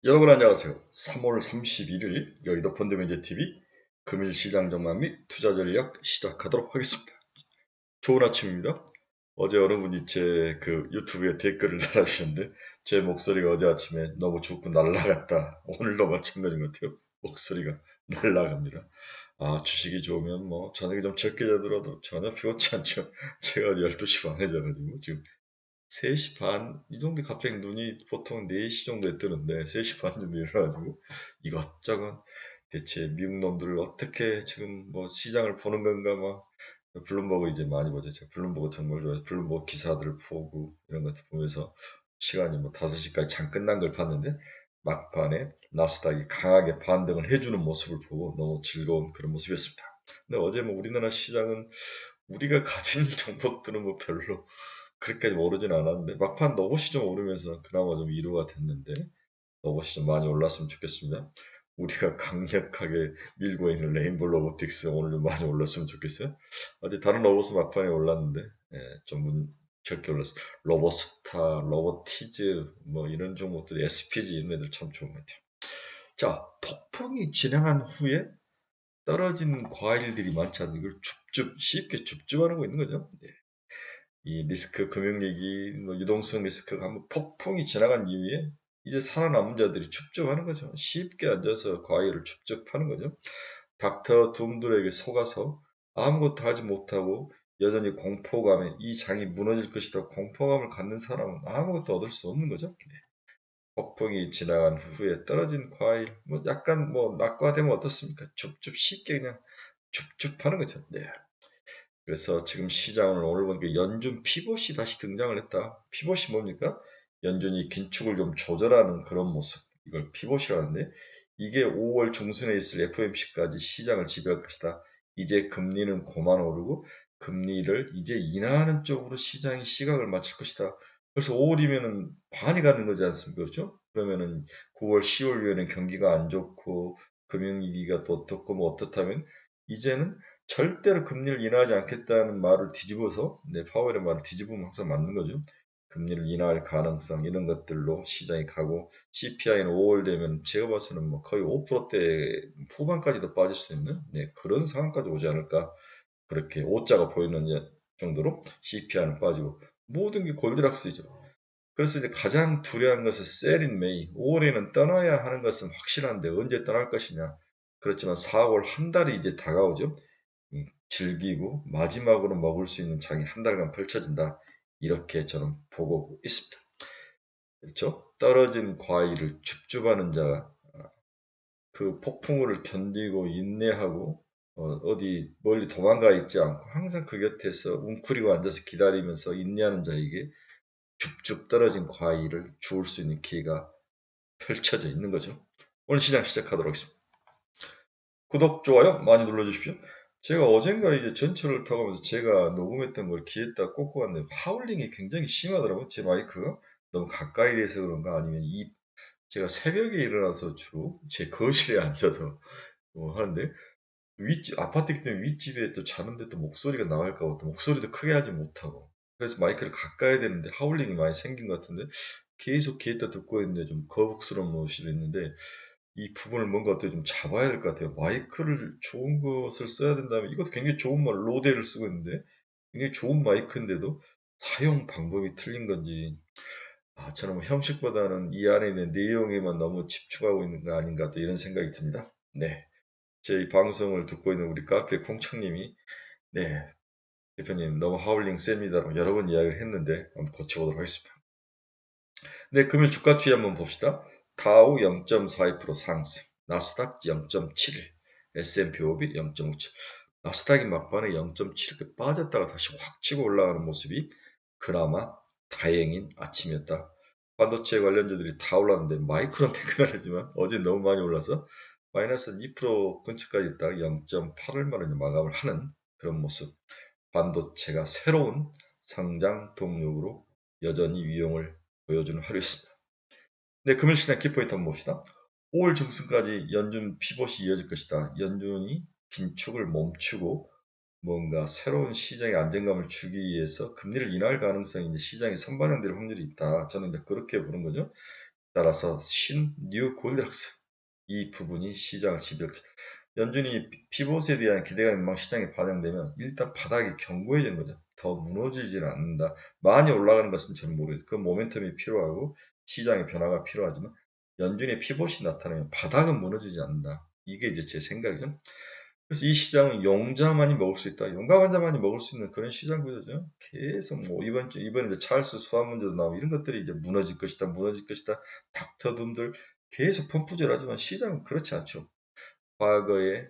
여러분 안녕하세요. 3월 31일 여의도 펀드매니저TV 금일시장 전망 및 투자 전략 시작하도록 하겠습니다. 좋은 아침입니다. 어제 어느 분이 제 유튜브에 댓글을 달아주셨는데 제 목소리가 어제 아침에 너무 좋고 날라갔다. 오늘도 마찬가지인 것 같아요. 목소리가 날라갑니다. 주식이 좋으면 뭐 저녁에 좀 적게 자더라도 전혀 피곤치 않죠. 제가 12시 반에 자가지고 지금 3시 반, 이 정도 갑자기 눈이 보통 4시 정도에 뜨는데 3시 반 정도 일어나가지고 이것저것 대체 미국 놈들을 어떻게 지금 뭐 시장을 보는 건가 막 블룸버그 이제 많이 보죠. 제가 블룸버그 정말 좋아해요. 블룸버그 기사들을 보고 이런 것들 보면서 시간이 뭐 5시까지 장 끝난 걸 봤는데 막판에 나스닥이 강하게 반등을 해주는 모습을 보고 너무 즐거운 그런 모습이었습니다. 근데 어제 뭐 우리나라 시장은 우리가 가진 종목들은 뭐 별로 그렇게까지 오르진 않았는데 막판 로봇이 좀 오르면서 그나마 좀 위로가 됐는데 로봇이 좀 많이 올랐으면 좋겠습니다. 우리가 강력하게 밀고 있는 레인보우 로보틱스 오늘 좀 많이 올랐으면 좋겠어요. 어제 다른 로봇은 막판에 올랐는데 좀 적게 올랐어요. 로보스타, 로보티즈 뭐 이런 종목들 SPG 이런 애들 참 좋은 것 같아요. 자, 폭풍이 지나간 후에 떨어진 과일들이 많지 않은 이걸 쉽게 줍줍하는 거 있는 거죠. 이 리스크, 금융위기, 뭐 유동성 리스크가 한번 폭풍이 지나간 이후에 이제 살아남은 자들이 줍줍하는 거죠. 쉽게 앉아서 과일을 줍줍하는 거죠. 닥터 둠들에게 속아서 아무것도 하지 못하고 여전히 공포감에 이 장이 무너질 것이다 공포감을 갖는 사람은 아무것도 얻을 수 없는 거죠. 폭풍이 지나간 후에 떨어진 과일, 뭐 약간 뭐 낙과되면 어떻습니까? 줍줍 쉽게 그냥 줍줍하는 거죠. 네. 그래서 지금 시장을 오늘 보니까 연준 피봇이 다시 등장을 했다. 피봇이 뭡니까? 연준이 긴축을 좀 조절하는 그런 모습. 이걸 피봇이라는데 이게 5월 중순에 있을 FOMC까지 시장을 지배할 것이다. 이제 금리는 고만 오르고 금리를 이제 인하하는 쪽으로 시장이 시각을 맞출 것이다. 그래서 5월이면은 반이 가는 거지 않습니까? 그렇죠? 그러면은 9월, 10월 이후에는 경기가 안 좋고 금융위기가 또 어떻고 뭐 어떻다면 이제는 절대로 금리를 인하하지 않겠다는 말을 뒤집어서 파월의 말을 뒤집으면 항상 맞는 거죠. 금리를 인하할 가능성 이런 것들로 시장이 가고 CPI는 5월 되면 제가 봐서는 뭐 거의 5%대 후반까지도 빠질 수 있는 그런 상황까지 오지 않을까 그렇게 오자가 보이는 정도로 CPI는 빠지고 모든 게 골디락스이죠. 그래서 이제 가장 두려운 것은 셀인 메이 5월에는 떠나야 하는 것은 확실한데 언제 떠날 것이냐. 그렇지만 4월 한 달이 이제 다가오죠. 즐기고 마지막으로 먹을 수 있는 장이 한 달간 펼쳐진다. 이렇게 저는 보고 있습니다. 그렇죠? 떨어진 과일을 줍줍하는 자가 그 폭풍우를 견디고 인내하고 어디 멀리 도망가 있지 않고 항상 그 곁에서 웅크리고 앉아서 기다리면서 인내하는 자에게 줍줍 떨어진 과일을 주울 수 있는 기회가 펼쳐져 있는 거죠. 오늘 시장 시작하도록 하겠습니다. 구독, 좋아요 많이 눌러주십시오. 제가 어젠가 이제 전철을 타고 가면서 제가 녹음했던 걸 귀에다 꽂고 왔는데 하울링이 굉장히 심하더라고요. 제 마이크가 너무 가까이 돼서 그런가 아니면 제가 새벽에 일어나서 주로 제 거실에 앉아서 하는데 윗집 아파트이기 때문에 윗집에 또 자는데 또 목소리가 나갈까 봐 또 목소리도 크게 하지 못하고 그래서 마이크를 가까이 대는데 하울링이 많이 생긴 것 같은데 계속 귀에다 듣고 있는데 좀 거북스러운 모습이 있는데 이 부분을 뭔가 어떻게 좀 잡아야 될 것 같아요. 마이크를 좋은 것을 써야 된다면 이것도 굉장히 좋은 말 로데를 쓰고 있는데 굉장히 좋은 마이크인데도 사용 방법이 틀린 건지 저는 뭐 형식보다는 이 안에 있는 내용에만 너무 집중하고 있는 거 아닌가 또 이런 생각이 듭니다. 네. 제 방송을 듣고 있는 우리 카페 콩청님이 네. 대표님 너무 하울링 셉니다라고 여러 번 이야기를 했는데 한번 고쳐보도록 하겠습니다. 네, 금일 주가 추이 한번 봅시다. 다우 0.42% 상승, 나스닥 0.71, S&P 500 0.57. 나스닥이 막판에 0.7 빠졌다가 다시 확 치고 올라가는 모습이 그나마 다행인 아침이었다. 반도체 관련주들이 다 올랐는데 마이크론 테크놀로지만 어제 너무 많이 올라서 마이너스 2% 근처까지 있다가 0.8얼마로 마감을 하는 그런 모습. 반도체가 새로운 성장 동력으로 여전히 위용을 보여주는 하루였습니다. 네, 금일 시장 키포인트 한번 봅시다. 5월 중순까지 연준 피봇이 이어질 것이다. 연준이 긴축을 멈추고 뭔가 새로운 시장의 안정감을 주기 위해서 금리를 인하할 가능성이 이제 시장에 선반영될 확률이 있다. 저는 이제 그렇게 보는 거죠. 따라서 뉴 골드락스 이 부분이 시장을 지배할 것이다. 연준이 피봇에 대한 기대가 민망 시장에 반영되면 일단 바닥이 견고해지는 거죠. 더 무너지지는 않는다. 많이 올라가는 것은 잘 모르겠어요. 그 모멘텀이 필요하고 시장의 변화가 필요하지만 연준의 피봇이 나타나면 바닥은 무너지지 않는다. 이게 이제 제 생각이죠. 그래서 이 시장은 용자만이 먹을 수 있다. 용감 환자만이 먹을 수 있는 그런 시장 구조죠. 계속 뭐 이번에 이제 찰스 소환 문제도 나오고 이런 것들이 이제 무너질 것이다, 무너질 것이다. 닥터둠들 계속 펌프질하지만 시장은 그렇지 않죠. 과거에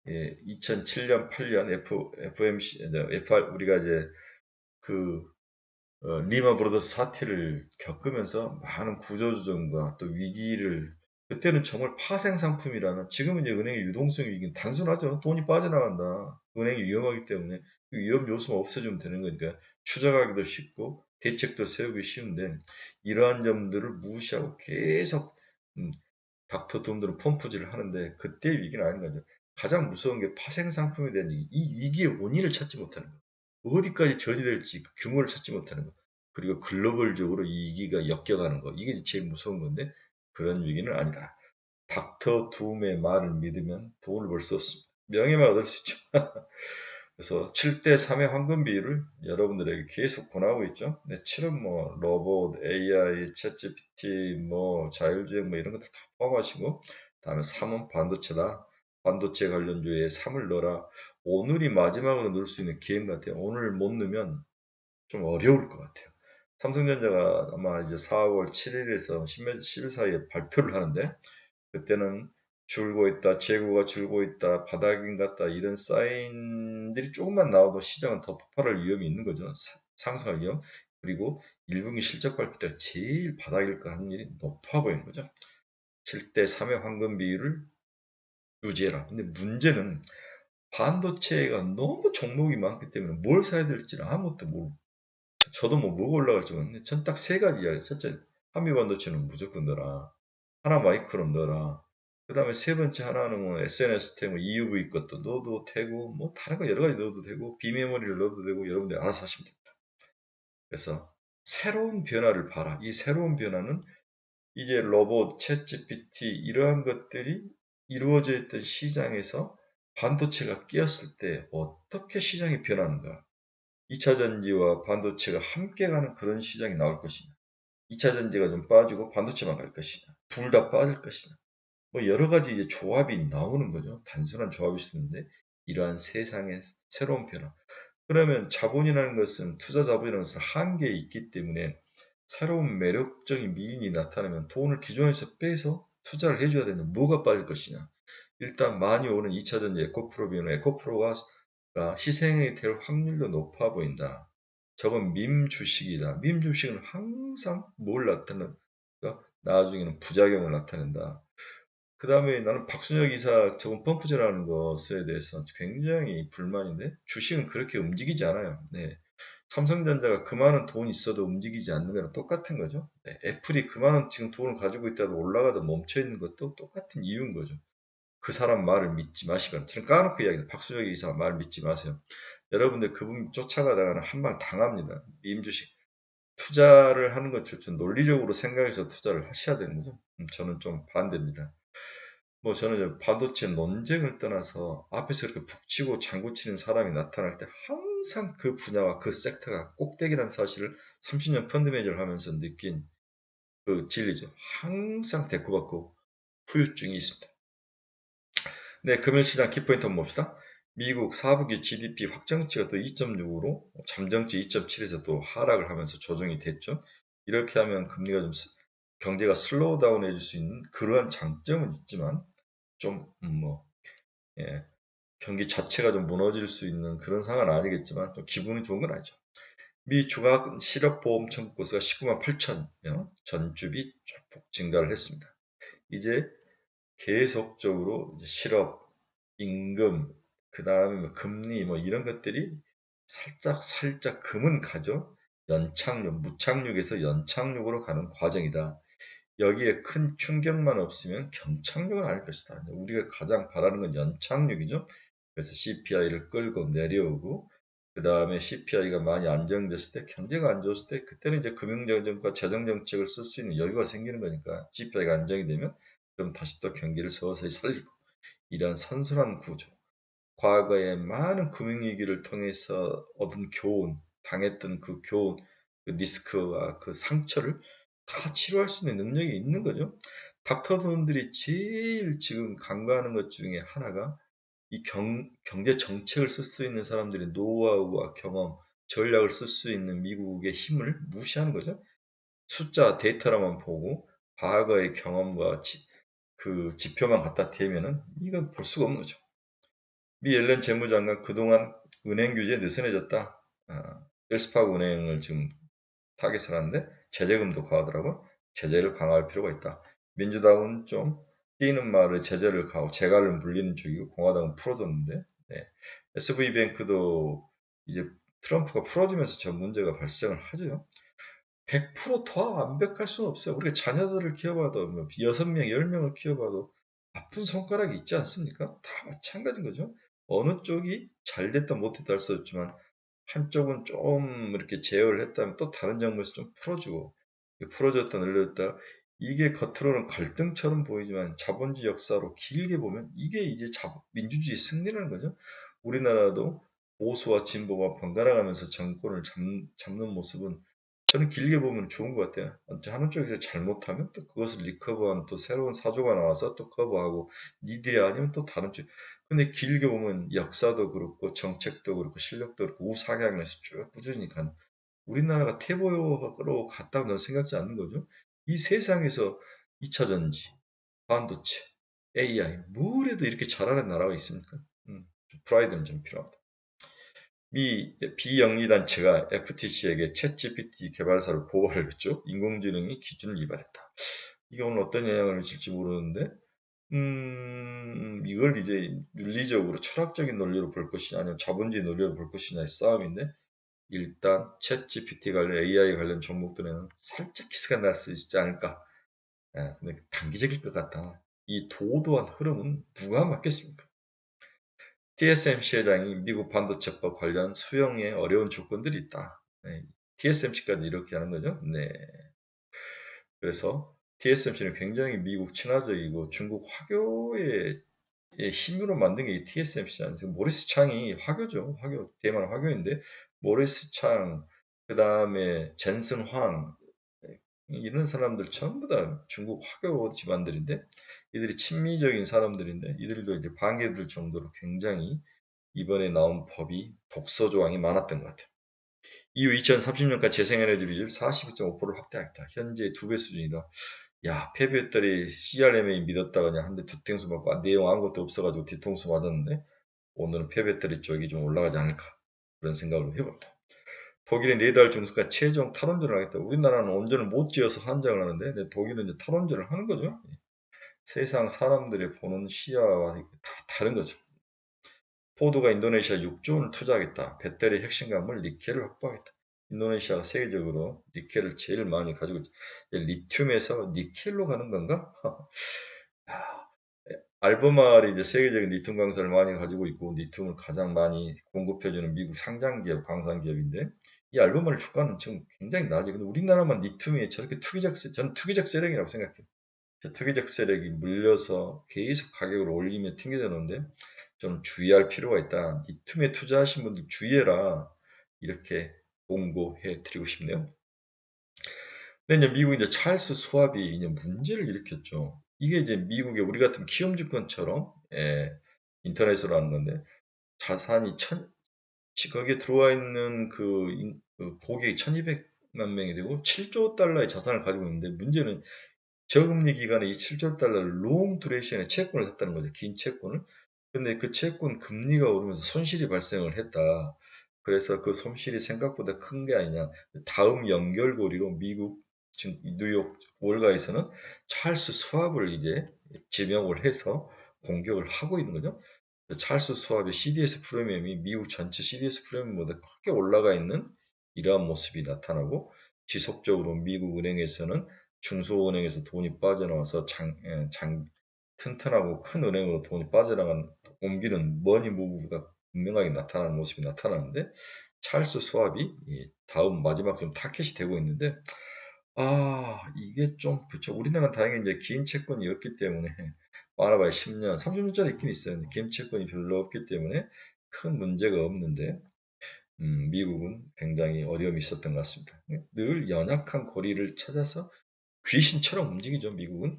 2007년, 8년 FMC, FR 우리가 이제 그 리마 브로더스 사태를 겪으면서 많은 구조조정과 또 위기를 그때는 정말 파생 상품이라는 지금은 이제 은행의 유동성 위기는 단순하죠. 돈이 빠져나간다. 은행이 위험하기 때문에 그 위험 요소만 없애주면 되는 거니까 추적하기도 쉽고 대책도 세우기 쉬운데 이러한 점들을 무시하고 계속 닥터둠들은 펌프질을 하는데 그때의 위기는 아닌 거죠. 가장 무서운 게 파생 상품에 대한 위기. 이 위기의 원인을 찾지 못하는 거. 어디까지 전이될지 그 규모를 찾지 못하는 거. 그리고 글로벌적으로 이 위기가 엮여가는 거. 이게 제일 무서운 건데 그런 위기는 아니다. 닥터 둠의 말을 믿으면 돈을 벌 수 없습니다. 명예만 얻을 수 있죠. 그래서 7대 3의 황금 비율을 여러분들에게 계속 권하고 있죠. 네, 7은 뭐 로봇, AI, 챗GPT, 뭐 자율주행 뭐 이런 것들 다 포함하시고 다음에 3은 반도체다. 반도체 관련주에 3을 넣어라. 오늘이 마지막으로 넣을 수 있는 기회인 것 같아요. 오늘 못 넣으면 좀 어려울 것 같아요. 삼성전자가 아마 이제 4월 7일에서 10일 사이에 발표를 하는데 그때는 줄고 있다, 재고가 줄고 있다, 바닥인 같다 이런 사인들이 조금만 나와도 시장은 더 폭발할 위험이 있는 거죠. 상승할 위험. 그리고 1분기 실적 발표 때가 제일 바닥일 까 확률이 높아 보이는 거죠. 7대 3의 황금 비율을 유지해라. 근데 문제는 반도체가 너무 종목이 많기 때문에 뭘 사야 될지는 아무것도 모르고 저도 뭐가 올라갈지 모르는데 전 딱 세 가지 이야기. 첫째, 한미 반도체는 무조건 넣어라. 하나 마이크론 넣어라. 그 다음에 세 번째 하나는 뭐 SNS 템, 뭐 EUV 것도 넣어도 되고, 뭐 다른 거 여러 가지 넣어도 되고, 비메모리를 넣어도 되고, 여러분들 알아서 하시면 됩니다. 그래서 새로운 변화를 봐라. 이 새로운 변화는 이제 로봇, 챗 GPT 이러한 것들이 이루어져 있던 시장에서 반도체가 끼었을 때 어떻게 시장이 변하는가. 2차 전지와 반도체가 함께 가는 그런 시장이 나올 것이냐. 2차 전지가 좀 빠지고 반도체만 갈 것이냐. 둘 다 빠질 것이냐. 뭐 여러 가지 이제 조합이 나오는 거죠. 단순한 조합이 있었는데 이러한 세상의 새로운 변화. 그러면 자본이라는 것은 투자 자본이라는 것은 한계에 있기 때문에 새로운 매력적인 미인이 나타나면 돈을 기존에서 빼서 투자를 해줘야 되는데 뭐가 빠질 것이냐. 일단 많이 오는 2차 전지 에코프로 비는 에코프로가 희생이 될 확률도 높아 보인다. 저건 밈 주식이다. 밈 주식은 항상 뭘 나타낸다? 나중에는 부작용을 나타낸다. 그 다음에 나는 박순혁 이사 저건 펌프질하는 것에 대해서 굉장히 불만인데 주식은 그렇게 움직이지 않아요. 네. 삼성전자가 그 많은 돈이 있어도 움직이지 않는 거랑 똑같은 거죠. 네. 애플이 그 많은 지금 돈을 가지고 있다도 올라가다 멈춰 있는 것도 똑같은 이유인 거죠. 그 사람 말을 믿지 마시거나 저는 까놓고 이야기해요. 박순혁 이사 말을 믿지 마세요. 여러분들 그분 쫓아가다가는 한 방 당합니다. 밈 주식. 투자를 하는 것처럼 논리적으로 생각해서 투자를 하셔야 되는 거죠. 저는 좀 반대입니다. 뭐 저는 반도체 논쟁을 떠나서 앞에서 이렇게 북치고 장구치는 사람이 나타날 때 항상 그 분야와 그 섹터가 꼭대기라는 사실을 30년 펀드 매니저를 하면서 느낀 그 진리죠. 항상 대꾸받고 후유증이 있습니다. 네, 금융시장 키포인트 한번 봅시다. 미국 4분기 GDP 확정치가 또 2.6으로 잠정치 2.7에서 또 하락을 하면서 조정이 됐죠. 이렇게 하면 금리가 좀 경제가 슬로우 다운 해줄 수 있는 그러한 장점은 있지만 좀 예, 경기 자체가 좀 무너질 수 있는 그런 상황은 아니겠지만 또 기분이 좋은 건 아니죠. 미 중앙 실업보험 청구 건수가 19만 8천명 전주비 조폭 증가를 했습니다. 이제 계속적으로 이제 실업, 임금, 그 다음에 뭐 금리 뭐 이런 것들이 살짝 금은 가죠. 연착륙, 무착륙에서 연착륙으로 가는 과정이다. 여기에 큰 충격만 없으면 경착륙은 아닐 것이다. 우리가 가장 바라는 건 연착륙이죠. 그래서 CPI를 끌고 내려오고 그 다음에 CPI가 많이 안정됐을 때, 경제가 안 좋았을 때, 그때는 이제 금융정책과 재정정책을 쓸 수 있는 여유가 생기는 거니까, CPI가 안정이 되면, 그럼 다시 또 경기를 서서히 살리고, 이런 선순환 구조. 과거에 많은 금융위기를 통해서 얻은 교훈, 당했던 그 교훈, 그 리스크와 그 상처를 다 치료할 수 있는 능력이 있는 거죠. 닥터분들이 제일 지금 간과하는 것 중에 하나가 이 경제 정책을 쓸 수 있는 사람들의 노하우와 경험, 전략을 쓸 수 있는 미국의 힘을 무시하는 거죠. 숫자, 데이터로만 보고 과거의 경험과 그 지표만 갖다 대면은 이건 볼 수가 없는 거죠. 미 옐런 재무장관 그동안 은행 규제에 느슨해졌다. 웰스파고 은행을 지금 타겟을 하는데 제재금도 과하더라고. 제재를 강화할 필요가 있다. 민주당은 좀 뛰는 말을 제재를 가하고 재갈을 물리는 쪽이고 공화당은 풀어줬는데 네. SV뱅크도 이제 트럼프가 풀어주면서 저 문제가 발생을 하죠. 100%더 완벽할 수는 없어요. 우리가 자녀들을 키워봐도 6명, 10명을 키워봐도 아픈 손가락이 있지 않습니까? 다 마찬가지인 거죠. 어느 쪽이 잘 됐다 못했다 할 수 없지만 한쪽은 좀 이렇게 제어를 했다면 또 다른 정부에서 좀 풀어주고 풀어줬다 늘렸다 이게 겉으로는 갈등처럼 보이지만 자본주의 역사로 길게 보면 이게 이제 민주주의 승리라는 거죠. 우리나라도 보수와 진보가 번갈아 가면서 정권을 잡는 모습은 저는 길게 보면 좋은 것 같아요. 한쪽에서 잘못하면 또 그것을 리커버하는 또 새로운 사조가 나와서 또 커버하고 니들이 아니면 또 다른 쪽. 근데 길게 보면 역사도 그렇고 정책도 그렇고 실력도 그렇고 우상향에서 쭉 꾸준히 간 우리나라가 태보로 갔다고 저는 생각지 않는 거죠. 이 세상에서 2차 전지, 반도체, AI 뭘 해도 이렇게 잘하는 나라가 있습니까? 프라이드는 좀 필요합니다. 미 비영리 단체가 FTC에게 챗GPT 개발사를 보고를 했죠. 인공지능이 기준을 위반했다. 이게 오늘 어떤 영향을 미칠지 모르는데, 이걸 이제 윤리적으로 철학적인 논리로 볼 것이냐, 아니면 자본주의 논리로 볼 것이냐의 싸움인데, 일단 챗GPT 관련 AI 관련 종목들에는 살짝 기스가 날 수 있지 않을까. 예, 근데 단기적일 것 같다. 이 도도한 흐름은 누가 막겠습니까? TSMC 회장이 미국 반도체법 관련 수용에 어려운 조건들이 있다. 네, TSMC까지 이렇게 하는 거죠. 네. 그래서 TSMC는 굉장히 미국 친화적이고 중국 화교의 힘으로 만든 게 TSMC잖아요. 지금 모리스 창이 화교죠. 화교, 대만 화교인데 모리스 창, 그 다음에 젠슨 황 이런 사람들 전부 다 중국 화교 집안들인데 이들이 친미적인 사람들인데 이들도 이제 반겨들 정도로 굉장히 이번에 나온 법이 독서 조항이 많았던 것 같아요. 이후 2030년까지 재생에너지 비율 42.5%를 확대하겠다. 현재 2배 수준이다. 야, 패배했더니 CRMA 믿었다가 그냥 한 대 뒤통수 맞고 내용 아무것도 없어가지고 뒤통수 맞았는데 오늘은 패배터리 쪽이 좀 올라가지 않을까 그런 생각을 해봅니다. 독일이 4달 중순까지 최종 탈원전을 하겠다. 우리나라는 원전을 못 지어서 한장을 하는데 독일은 이제 탈원전을 하는 거죠. 세상 사람들이 보는 시야와 다 다른 거죠. 포드가 인도네시아 6조 원을 투자하겠다. 배터리 핵심가물 니켈을 확보하겠다. 인도네시아가 세계적으로 니켈을 제일 많이 가지고 있죠. 리튬에서 니켈로 가는 건가? 알베마르이 이제 세계적인 리튬 강사를 많이 가지고 있고 리튬을 가장 많이 공급해주는 미국 상장 기업, 광산 기업인데 이 알베마르 주가는 지금 굉장히 낮아요. 근데 우리나라만 리튬이 저렇게 저는 투기적 세력이라고 생각해요. 투기적 세력이 물려서 계속 가격을 올리며 튕겨내는데 좀 주의할 필요가 있다. 리튬에 투자하신 분들 주의해라. 이렇게 공고해 드리고 싶네요. 근데 이제 미국 이제 찰스 스왑이 이제 문제를 일으켰죠. 이게 이제 미국의 우리 같은 키움증권처럼 인터넷으로 하는 건데 자산이 거기에 들어와 있는 그 고객이 1200만 명이 되고 7조 달러의 자산을 가지고 있는데 문제는 저금리 기간에 이 7조 달러를 롱 두레이션의 채권을 샀다는 거죠. 긴 채권을. 근데 그 채권 금리가 오르면서 손실이 발생을 했다. 그래서 그 손실이 생각보다 큰 게 아니냐. 다음 연결고리로 미국 지금 뉴욕 월가에서는 찰스 스왑을 이제 지명을 해서 공격을 하고 있는 거죠. 찰스 스왑의 CDS 프리미엄이 미국 전체 CDS 프리미엄보다 크게 올라가 있는 이러한 모습이 나타나고 지속적으로 미국 은행에서는 중소은행에서 돈이 빠져나와서 튼튼하고 큰 은행으로 돈이 빠져나간 옮기는 머니 무브가 분명하게 나타나는 모습이 나타나는데 찰스 스왑이 다음 마지막 좀 타켓이 되고 있는데 이게 좀 그쵸. 우리나라는 다행히 이제 긴 채권이 없기 때문에 많아봐야 10년, 30년짜리 있긴 있어요. 긴 채권이 별로 없기 때문에 큰 문제가 없는데 미국은 굉장히 어려움이 있었던 것 같습니다. 늘 연약한 고리를 찾아서 귀신처럼 움직이죠, 미국은.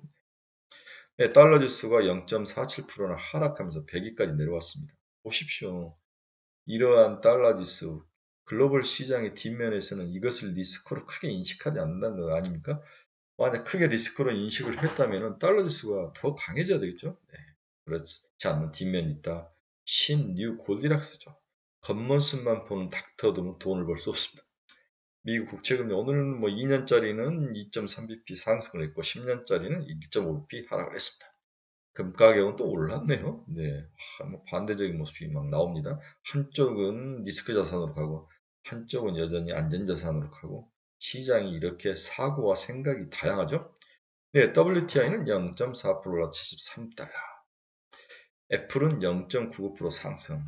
네, 달러 지수가 0.47%나 하락하면서 100위까지 내려왔습니다. 보십시오. 이러한 달러 지수, 글로벌 시장의 뒷면에서는 이것을 리스크로 크게 인식하지 않는다는 거 아닙니까? 만약 크게 리스크로 인식을 했다면 달러 지수가 더 강해져야 되겠죠? 네, 그렇지 않는 뒷면이 있다. 신뉴 골디락스죠. 겉모습만 보는 닥터도 돈을 벌 수 없습니다. 미국 국채금리 오늘은 뭐 2년짜리는 2.3bp 상승을 했고 10년짜리는 1.5bp 하락을 했습니다. 금 가격은 또 올랐네요. 네, 뭐 반대적인 모습이 막 나옵니다. 한쪽은 리스크 자산으로 가고 한쪽은 여전히 안전 자산으로 가고 시장이 이렇게 사고와 생각이 다양하죠. 네, WTI는 0.4% 올라 73달러. 애플은 0.99% 상승.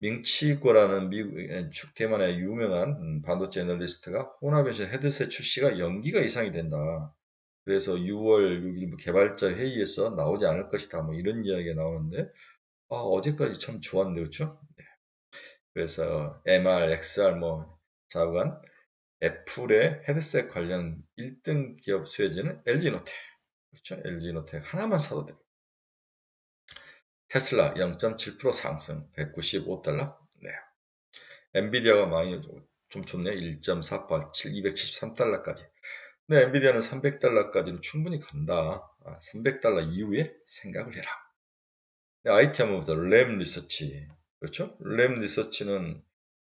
밍치고라는 미국 대만의 유명한 반도체 애널리스트가 혼합에서 헤드셋 출시가 연기가 이상이 된다. 그래서 6월 6일 개발자 회의에서 나오지 않을 것이다. 뭐 이런 이야기가 나오는데 어제까지 참 좋았는데 그렇죠? 네. 그래서 MR, XR 뭐 좌우간 애플의 헤드셋 관련 1등 기업 수혜지는 LG노텍. 그렇죠? LG노텍 하나만 사도 돼요. 테슬라 0.7% 상승 195달러. 네. 엔비디아가 많이 좀 좋네요. 1.487 273달러까지. 근데 엔비디아는 300달러까지는 충분히 간다. 300달러 이후에 생각을 해라. IT 한번 보자. 램 리서치. 그렇죠? 램 리서치는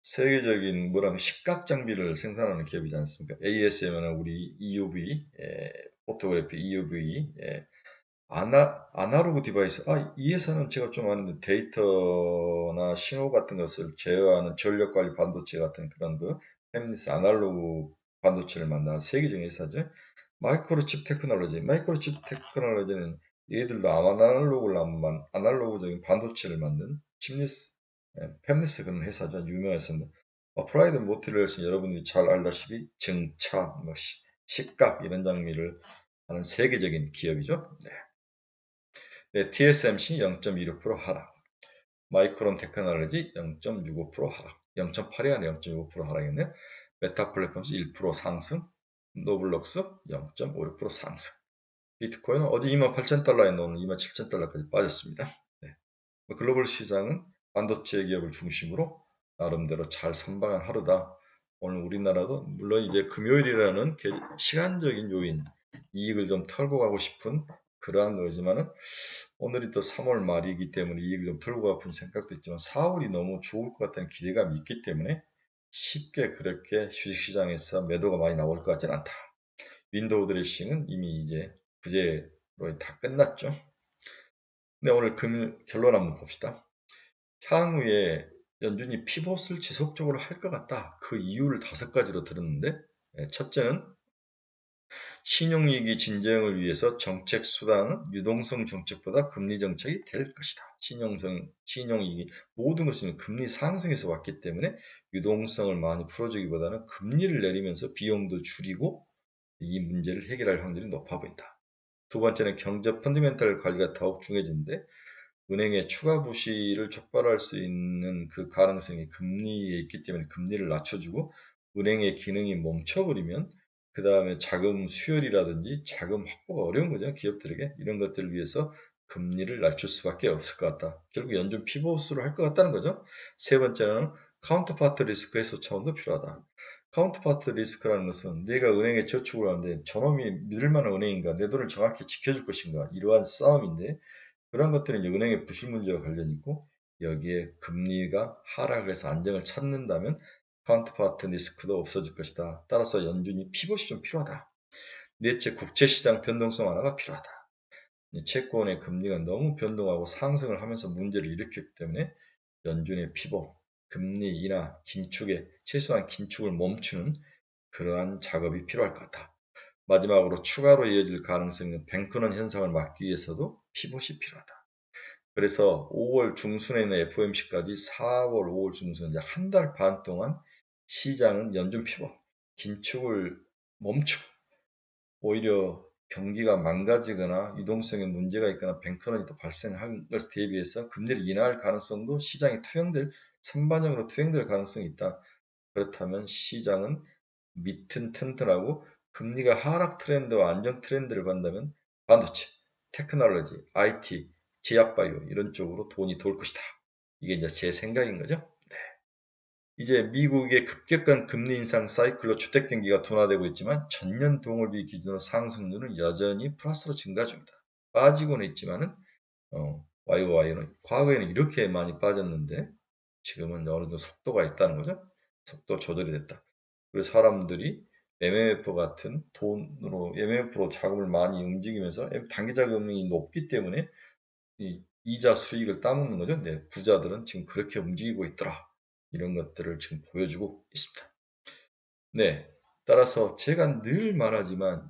세계적인 뭐라면 식각 장비를 생산하는 기업이지 않습니까? ASM은 우리 EUV, 포토그래피 EUV, 아나로그 디바이스. 이 회사는 제가 좀 아는데 데이터나 신호 같은 것을 제어하는 전력 관리 반도체 같은 그런 팹리스 아날로그 반도체를 만드는 세계적인 회사죠. 마이크로칩 테크놀로지. 마이크로칩 테크놀로지는 얘들도 아날로그적인 반도체를 만든 팹리스 그런 회사죠. 유명한 회사인데. 어프라이드 모티리얼스는 여러분들이 잘 알다시피 증차, 식각 이런 장비를 하는 세계적인 기업이죠. 네, TSMC 0.26% 하락, 마이크론 테크놀로지 0.65% 하락, 0.8이 아니라 0.65% 하락이었네요. 메타 플랫폼스 1% 상승, 노블록스 0.56% 상승. 비트코인은 어제 28,000달러에 오늘 27,000달러까지 빠졌습니다. 네. 글로벌 시장은 반도체 기업을 중심으로 나름대로 잘 선방한 하루다. 오늘 우리나라도 물론 이제 금요일이라는 시간적인 요인, 이익을 좀 털고 가고 싶은 그러한 거지만은 오늘이 또 3월 말이기 때문에 이익을 좀 털고 가고 싶은 생각도 있지만 4월이 너무 좋을 것 같다는 기대감이 있기 때문에 쉽게 그렇게 주식시장에서 매도가 많이 나올 것 같지는 않다. 윈도우 드레싱은 이미 이제 그제로 다 끝났죠. 네, 오늘 결론 한번 봅시다. 향후에 연준이 피봇을 지속적으로 할 것 같다. 그 이유를 5가지로 들었는데 첫째는 신용위기 진정을 위해서 정책 수단은 유동성 정책보다 금리 정책이 될 것이다. 신용위기 모든 것은 금리 상승에서 왔기 때문에 유동성을 많이 풀어주기보다는 금리를 내리면서 비용도 줄이고 이 문제를 해결할 확률이 높아 보인다. 두 번째는 경제 펀더멘탈 관리가 더욱 중요해지는데 은행의 추가 부실을 촉발할 수 있는 그 가능성이 금리에 있기 때문에 금리를 낮춰주고 은행의 기능이 멈춰버리면 그 다음에 자금 수혈이라든지 자금 확보가 어려운 거죠. 기업들에게 이런 것들을 위해서 금리를 낮출 수밖에 없을 것 같다. 결국 연준 피봇으로 할 것 같다는 거죠. 세 번째는 카운터파트 리스크 해소 차원도 필요하다. 카운터파트 리스크라는 것은 내가 은행에 저축을 하는데 저놈이 믿을 만한 은행인가, 내 돈을 정확히 지켜줄 것인가, 이러한 싸움인데 그런 것들은 은행의 부실 문제와 관련이 있고 여기에 금리가 하락해서 안정을 찾는다면 카운터파트 리스크도 없어질 것이다. 따라서 연준이 피봇이 좀 필요하다. 넷째, 국채시장 변동성 완화가 필요하다. 채권의 금리가 너무 변동하고 상승을 하면서 문제를 일으켰기 때문에 연준의 피봇, 금리 인하, 긴축에 최소한 긴축을 멈추는 그러한 작업이 필요할 것 같다. 마지막으로 추가로 이어질 가능성은 뱅크런 현상을 막기 위해서도 피봇이 필요하다. 그래서 5월 중순에 있는 FOMC까지 4월, 5월 중순 이제 한 달 반 동안 시장은 연준 피벗, 긴축을 멈추고 오히려 경기가 망가지거나 유동성에 문제가 있거나 뱅크런이 또 발생한 것에 대비해서 금리를 인하할 가능성도 시장이 선반영으로 투영될 가능성이 있다. 그렇다면 시장은 밑은 튼튼하고 금리가 하락 트렌드와 안정 트렌드를 본다면 반도체, 테크놀로지, IT, 제약바이오 이런 쪽으로 돈이 돌 것이다. 이게 이제 제 생각인 거죠. 이제 미국의 급격한 금리 인상 사이클로 주택경기가 둔화되고 있지만 전년 동월비 기준으로 상승률은 여전히 플러스로 증가 중이다. 빠지고는 있지만은 YOY는 과거에는 이렇게 많이 빠졌는데 지금은 어느 정도 속도가 있다는 거죠. 속도 조절이 됐다. 그래서 사람들이 MMF 같은 돈으로 MMF로 자금을 많이 움직이면서 단기 자금이 높기 때문에 이 이자 수익을 따먹는 거죠. 네, 부자들은 지금 그렇게 움직이고 있더라. 이런 것들을 지금 보여주고 있습니다. 네, 따라서 제가 늘 말하지만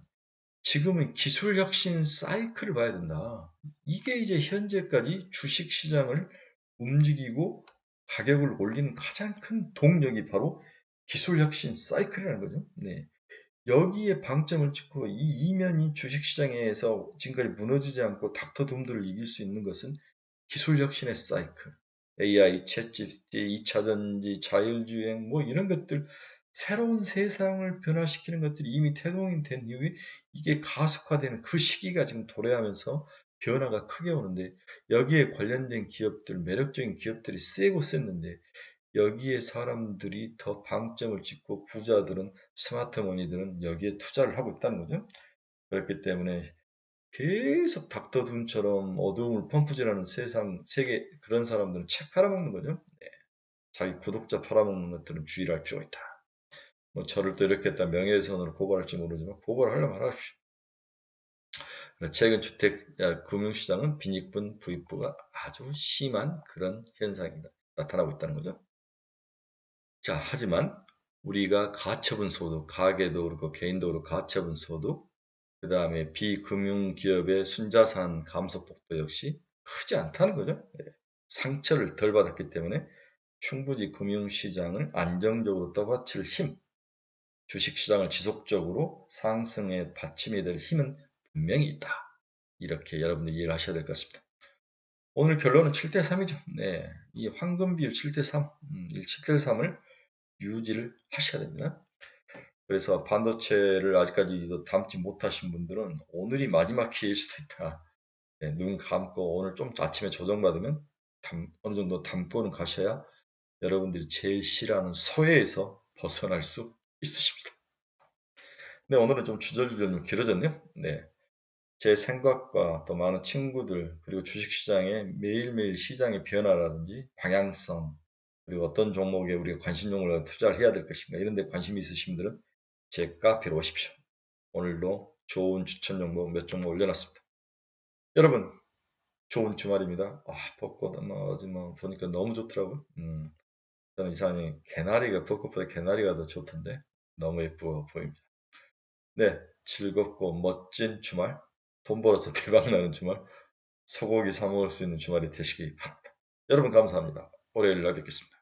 지금은 기술 혁신 사이클을 봐야 된다. 이게 이제 현재까지 주식 시장을 움직이고 가격을 올리는 가장 큰 동력이 바로 기술 혁신 사이클이라는 거죠. 네. 여기에 방점을 찍고 이 이면이 주식 시장에서 지금까지 무너지지 않고 닥터둠들을 이길 수 있는 것은 기술 혁신의 사이클, AI, 챗GPT, 2차 전지, 자율주행 뭐 이런 것들 새로운 세상을 변화시키는 것들이 이미 태동이 된 이후에 이게 가속화되는 그 시기가 지금 도래하면서 변화가 크게 오는데 여기에 관련된 기업들, 매력적인 기업들이 세고 셌는데 여기에 사람들이 더 방점을 찍고 부자들은 스마트머니들은 여기에 투자를 하고 있다는 거죠. 그렇기 때문에 계속 닥터둠처럼 어두움을 펌프질하는 세계 그런 사람들은 책 팔아먹는 거죠. 네. 자기 구독자 팔아먹는 것들은 주의를 할 필요가 있다. 뭐 저를 또 이렇게 했다 명예훼손으로 고발할지 모르지만 고발을 하려면 하십시오. 최근 주택 금융시장은 빈익분 부익부가 아주 심한 그런 현상이 나타나고 있다는 거죠. 자, 하지만 우리가 가처분 소득, 가계도 그렇고 개인도 그렇고 가처분 소득, 그 다음에 비금융기업의 순자산 감소폭도 역시 크지 않다는 거죠. 예. 상처를 덜 받았기 때문에 충분히 금융시장을 안정적으로 떠받칠 힘, 주식시장을 지속적으로 상승에 받침이 될 힘은 분명히 있다. 이렇게 여러분들이 이해를 하셔야 될 것 같습니다. 오늘 결론은 7대3이죠. 네, 이 황금 비율 7대3, 7대3을 유지를 하셔야 됩니다. 그래서 반도체를 아직까지 담지 못하신 분들은 오늘이 마지막 기회일 수도 있다. 네, 눈 감고 오늘 좀 아침에 조정받으면 어느 정도 담고는 가셔야 여러분들이 제일 싫어하는 소외에서 벗어날 수 있으십니다. 네, 오늘은 좀 주저주저 좀 길어졌네요. 네, 제 생각과 또 많은 친구들 그리고 주식시장의 매일매일 시장의 변화라든지 방향성 그리고 어떤 종목에 우리가 관심종목을 투자를 해야 될 것인가 이런 데 관심이 있으신 분들은 제 카페로 오십시오. 오늘도 좋은 추천 종목 몇 종목 올려놨습니다. 여러분 좋은 주말입니다. 벚꽃 어제 보니까 너무 좋더라고요. 저는 이상하게 벚꽃보다 개나리가 더 좋던데 너무 예쁘어 보입니다. 네, 즐겁고 멋진 주말, 돈 벌어서 대박나는 주말, 소고기 사 먹을 수 있는 주말이 되시기 바랍니다. 여러분 감사합니다. 월요일 날 뵙겠습니다.